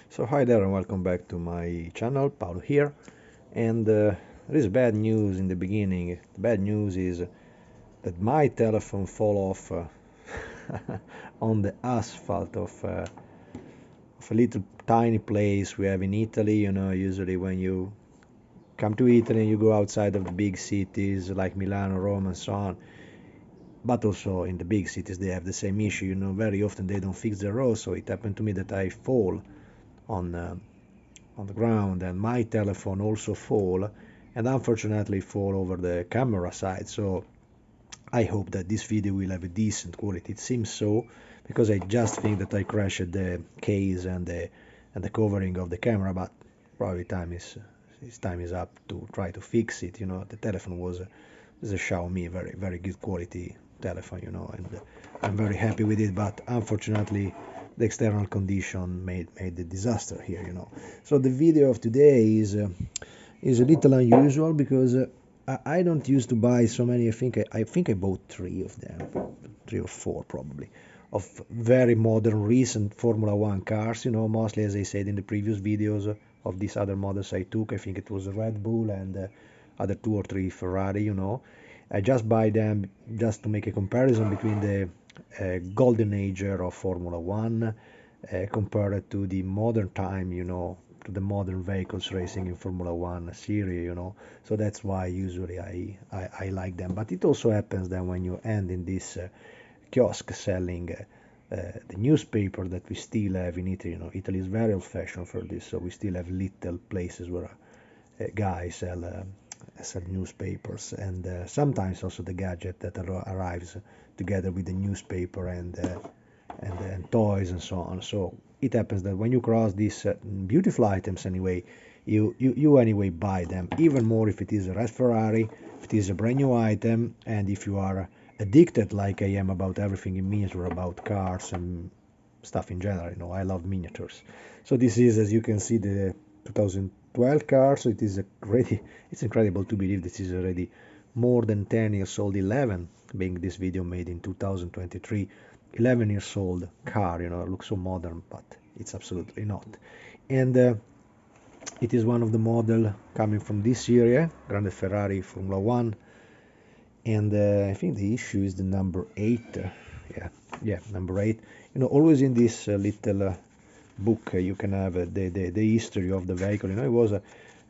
So hi there and welcome back to my channel, Paolo here. And there is bad news in the beginning. The bad news is that my telephone fall off on the asphalt of a little tiny place we have in Italy. Usually when you come to Italy and you go outside of the big cities like Milano, Rome and so on, but also in the big cities they have the same issue. Very often they don't fix the roads, so it happened to me that I fall on on the ground and my telephone also fall, and unfortunately fall over the camera side. So I hope that this video will have a decent quality. It seems so, because I just think that I crashed the case and the covering of the camera, but probably time is up to try to fix it. The telephone was a Xiaomi, very very good quality telephone, and I'm very happy with it, but unfortunately the external condition made the disaster here. So the video of today is a little unusual because I don't used to buy so many. I think I bought three of them, three or four probably, of very modern recent Formula One cars. Mostly, as I said in the previous videos, of these other models I took. I think it was a Red Bull and other two or three Ferrari. I just buy them just to make a comparison between the golden age of Formula One compared to the modern time, to the modern vehicles racing in Formula One series, So that's why usually I like them. But it also happens that when you end in this kiosk selling the newspaper that we still have in Italy. Italy is very old-fashioned for this, so we still have little places where guys sell newspapers, and sometimes also the gadget that arrives together with the newspaper and toys and so on. So it happens that when you cross these beautiful items anyway, you anyway buy them, even more if it is a red Ferrari, if it is a brand new item, and if you are addicted like I am about everything in miniature, about cars and stuff in general. I love miniatures. So this is, as you can see, the 2012 car. So it's incredible to believe this is already more than 10 years old, 11, being this video made in 2023. 11 years old car. It looks so modern, but it's absolutely not. And it is one of the model coming from this series, Grande Ferrari Formula One, and I think the issue is the number 8. Yeah, number 8. Always in this little book you can have the history of the vehicle. It was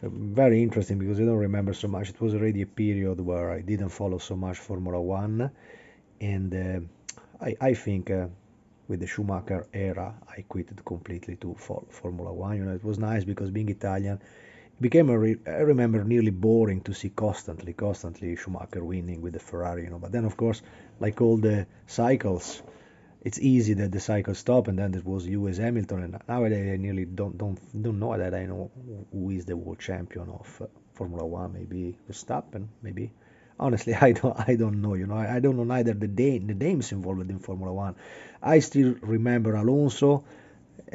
very interesting because I don't remember so much. It was already a period where I didn't follow so much Formula One, and I think with the Schumacher era I quitted completely to follow Formula One. It was nice because being Italian, became I remember nearly boring to see constantly Schumacher winning with the Ferrari. But then of course, like all the cycles, it's easy that the cycle stop, and then it was Lewis Hamilton, and nowadays I nearly don't know that I know who is the world champion of Formula One. Maybe Verstappen, maybe. Honestly, I don't know. I don't know neither the names involved in Formula One. I still remember Alonso.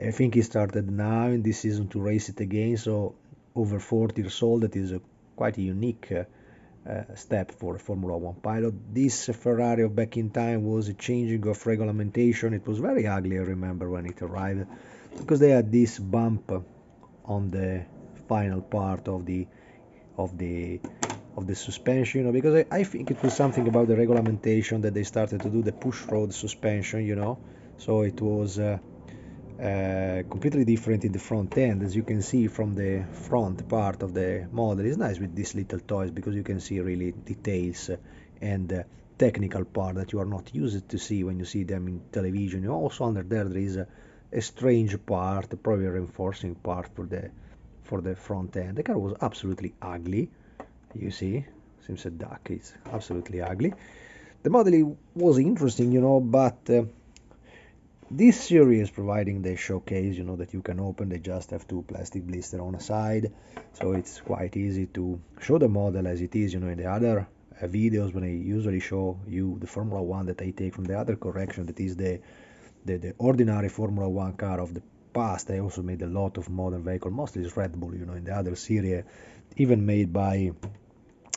I think he started now in this season to race it again, so over 40 years old. That is quite a unique step for a Formula One pilot. This Ferrari of back in time was a changing of regulation. It was very ugly, I remember, when it arrived, because they had this bump on the final part of the of the suspension, because I think it was something about the regulation that they started to do the push rod suspension, so it was completely different in the front end. As you can see from the front part of the model, it's nice with these little toys because you can see really details and technical part that you are not used to see when you see them in television. Also under there is a strange part, probably a reinforcing part for the front end. The car was absolutely ugly. You see, seems a duck. It's absolutely ugly. The model was interesting, but this series providing the showcase, that you can open. They just have two plastic blister on the side, so it's quite easy to show the model as it is. In the other videos, when I usually show you the Formula One that I take from the other correction, that is the ordinary Formula One car of the past, I also made a lot of modern vehicle. Mostly it's Red Bull, in the other series, even made by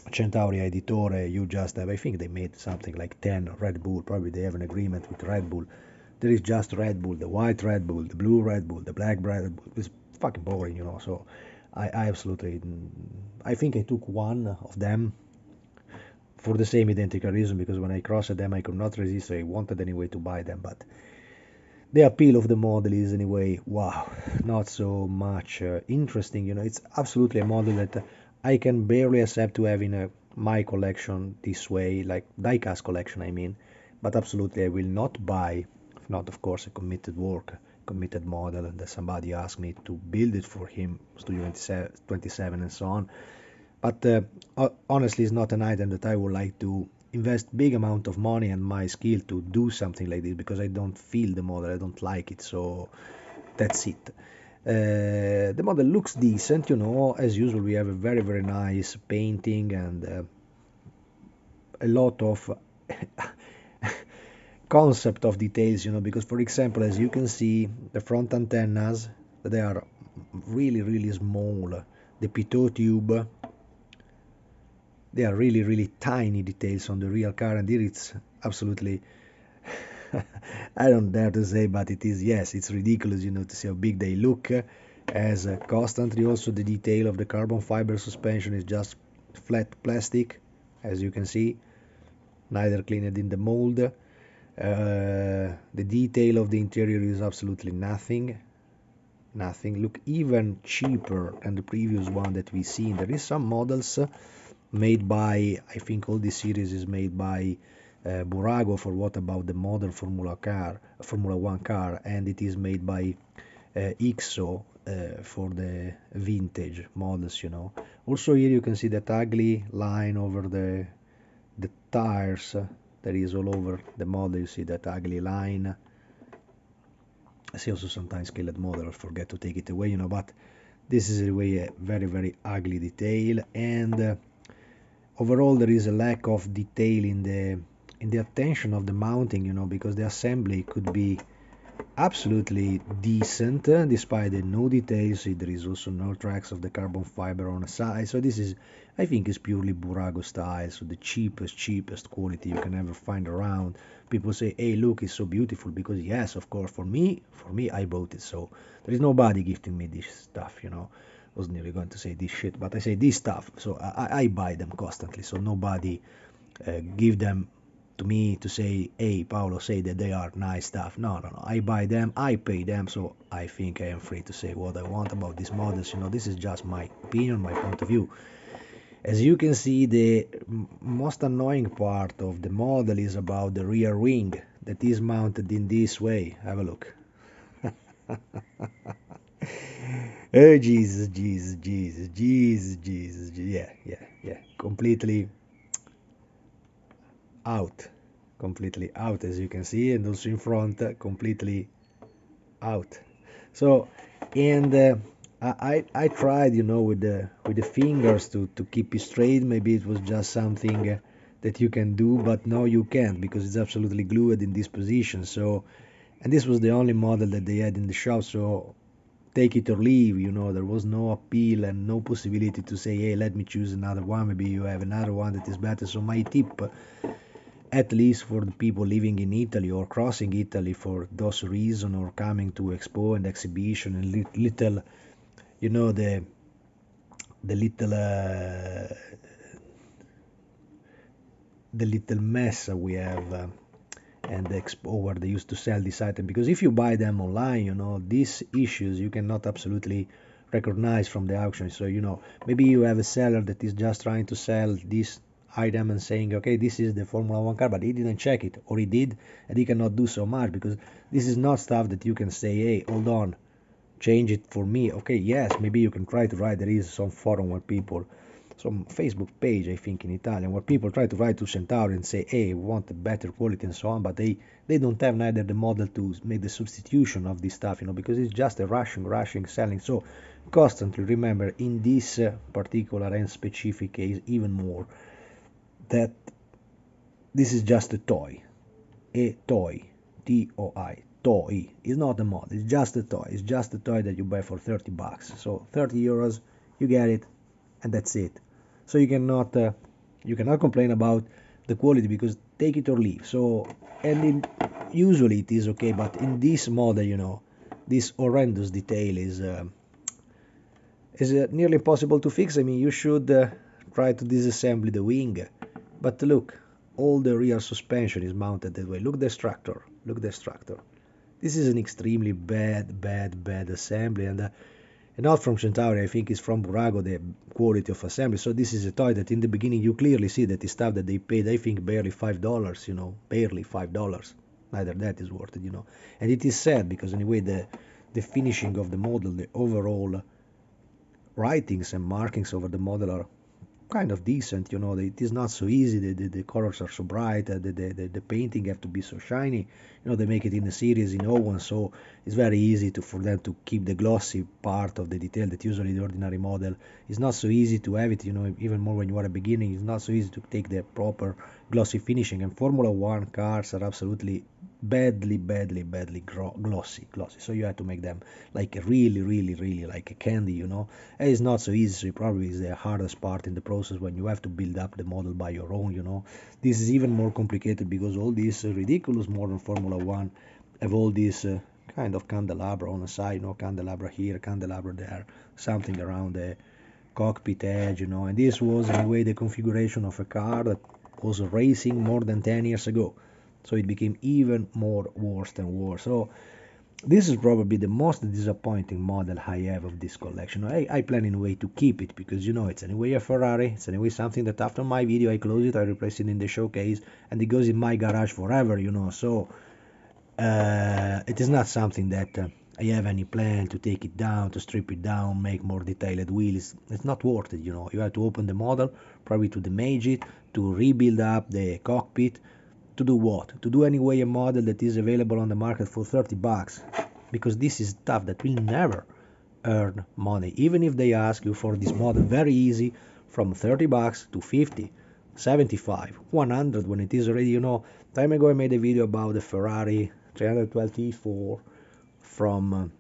Centauria editore. You just have, I think they made something like 10 Red Bull. Probably they have an agreement with Red Bull there is just Red Bull, the white Red Bull, the blue Red Bull, the black Red Bull. It's fucking boring, you know. So I absolutely, I think I took one of them for the same identical reason, because when I crossed them I could not resist. So I wanted anyway to buy them, but the appeal of the model is anyway, wow, not so much interesting. You know, it's absolutely a model that I can barely accept to have in my collection this way, like diecast collection, I mean. But absolutely, I will not buy, if not, of course, a committed work, committed model, and that somebody asked me to build it for him, Studio 27 and so on. But honestly, it's not an item that I would like to invest big amount of money and my skill to do something like this, because I don't feel the model, I don't like it, so that's it. The model looks decent, you know. As usual, we have a very nice painting and a lot of concept of details, you know, because for example, as you can see, the front antennas, they are really small. The pitot tube, they are really tiny details on the real car, and here it's absolutely I don't dare to say, but it is, yes, it's ridiculous, you know, to see how big they look. As constantly also the detail of the carbon fiber suspension is just flat plastic, as you can see, neither cleaned in the mold. The detail of the interior is absolutely nothing. Look even cheaper than the previous one that we seen. There is some models made by, I think all this series is made by Burago for what about the modern Formula 1 car, and it is made by IXO for the vintage models, you know. Also here you can see that ugly line over the tires. That is all over the model. You see that ugly line. I see also sometimes scaled models forget to take it away, you know, but this is anyway a very ugly detail, and overall there is a lack of detail in the attention of the mounting, you know, because the assembly could be absolutely decent despite the no details. There is also no tracks of the carbon fiber on the side, so this is, I think, is purely Burago style, so the cheapest quality you can ever find around. People say, hey, look, it's so beautiful, because yes, of course, for me I bought it, so there is nobody gifting me this stuff, you know. I was nearly going to say this shit, but I say this stuff, so I buy them constantly, so nobody give them to me to say, hey, Paolo, say that they are nice stuff. No. I buy them, I pay them, so I think I am free to say what I want about these models. You know, this is just my opinion, my point of view. As you can see, the most annoying part of the model is about the rear wing that is mounted in this way. Have a look. Oh, Jesus. Yeah. Out. Completely out, as you can see, and also in front, completely out. So, and I tried, you know, with the fingers to keep it straight. Maybe it was just something that you can do, but no, you can't, because it's absolutely glued in this position. So, and this was the only model that they had in the shop, so take it or leave, you know. There was no appeal and no possibility to say, hey, let me choose another one, maybe you have another one that is better. So my tip, at least for the people living in Italy or crossing Italy for those reasons, or coming to expo and exhibition, and little, you know, the little the little mess we have, and the expo where they used to sell this item, because if you buy them online, you know, these issues you cannot absolutely recognize from the auction. So, you know, maybe you have a seller that is just trying to sell this item and saying, okay, this is the Formula 1 car, but he didn't check it, or he did, and he cannot do so much, because this is not stuff that you can say, hey, hold on, change it for me. Okay, yes, maybe you can try to write. There is some forum where people, some Facebook page, I think, in Italian, where people try to write to Centauri and say, hey, we want a better quality and so on, but they don't have neither the model to make the substitution of this stuff, you know, because it's just a rushing selling. So constantly remember, in this particular and specific case even more, that this is just a toy, TOI, toy. It's not a mod, it's just a toy. It's just a toy that you buy for 30 bucks. So 30 euros, you get it, and that's it. So you cannot complain about the quality, because take it or leave. So, usually it is okay, but in this model, this horrendous detail is nearly impossible to fix. I mean, you should try to disassemble the wing, but look, all the rear suspension is mounted that way. Look the structure, look the structure. This is an extremely bad assembly, and not from Centauri. I think it's from Burago, the quality of assembly. So this is a toy that in the beginning you clearly see that the stuff that they paid, I think barely $5, barely $5. Neither that is worth it, And it is sad because anyway the finishing of the model, the overall writings and markings over the model are kind of decent. It is not so easy. The colors are so bright. The painting have to be so shiny. They make it in a series in O1, so it's very easy for them to keep the glossy part of the detail that usually the ordinary model is not so easy to have it. Even more when you are a beginning, it's not so easy to take the proper glossy finishing. And Formula One cars are absolutely badly glossy. So you have to make them like really like a candy. And it's not so easy. So it probably is the hardest part in the process when you have to build up the model by your own. This is even more complicated because all these ridiculous modern Formula One have all these kind of candelabra on the side, candelabra here, candelabra there, something around the cockpit edge, and this was in a way the configuration of a car that was racing more than 10 years ago. So it became even more worse and worse. So this is probably the most disappointing model I have of this collection. I plan in a way to keep it because it's anyway a Ferrari. It's anyway something that after my video I close it, I replace it in the showcase, and it goes in my garage forever. So it is not something that I have any plan to take it down, to strip it down, make more detailed wheels. It's not worth it. You have to open the model, probably to damage it, to rebuild up the cockpit. To do what? To do anyway a model that is available on the market for $30, because this is stuff that will never earn money. Even if they ask you for this model, very easy, from $30 to 50, 75, 100, when it is already, time ago I made a video about the Ferrari 312 T4 from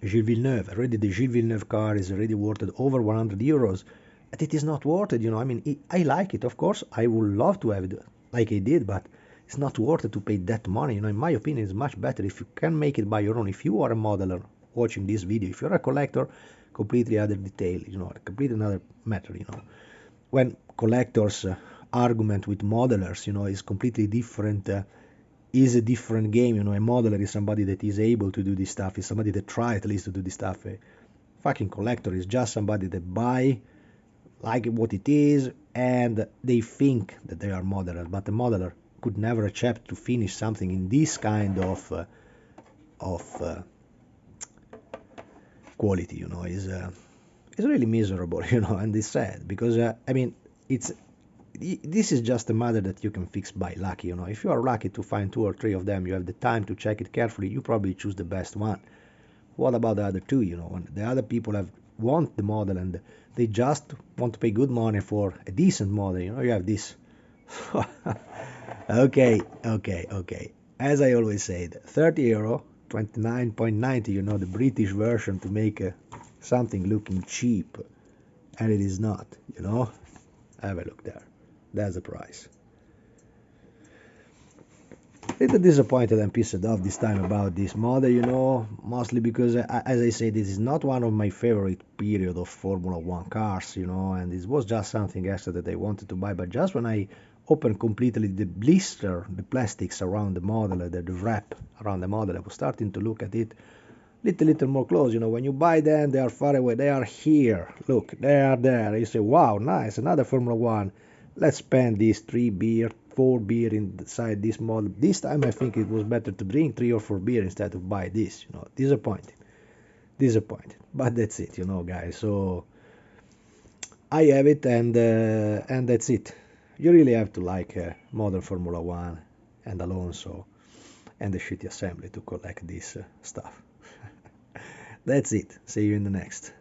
Gilles Villeneuve. Already the Gilles Villeneuve car is already worth over €100, but it is not worth it. I mean, I like it, of course. I would love to have it like I did, but it's not worth it to pay that money. In my opinion, it's much better if you can make it by your own. If you are a modeler watching this video, if you're a collector, completely other detail, completely another matter. When collectors argument with modelers, is completely different. Is a different game. A modeler is somebody that is able to do this stuff. Is somebody that try at least to do this stuff. A fucking collector is just somebody that buy like what it is, and they think that they are modelers, but a modeler could never accept to finish something in this kind of quality. It's really miserable, and it's sad because I mean, this is just a matter that you can fix by luck. If you are lucky to find 2 or 3 of them, you have the time to check it carefully, you probably choose the best one. What about the other 2? When the other people want the model and they just want to pay good money for a decent model, you have this. Okay. As I always said, €30, 29.90, the British version to make something looking cheap, and it is not. Have a look there. That's the price. A little disappointed and pissed off this time about this model, mostly because, as I said, this is not one of my favorite period of Formula One cars, and this was just something extra that I wanted to buy. But just when I opened completely the blister, the plastics around the model, the wrap around the model, I was starting to look at it little more close. When you buy them, they are far away. They are here. Look, they are there. You say, wow, nice, another Formula One. Let's spend these 4 beer inside this model. This time I think it was better to drink 3 or 4 beer instead of buy this. Disappointed. But that's it, guys. So I have it, and that's it. You really have to like modern Formula One and Alonso and the shitty assembly to collect this stuff. That's it. See you in the next.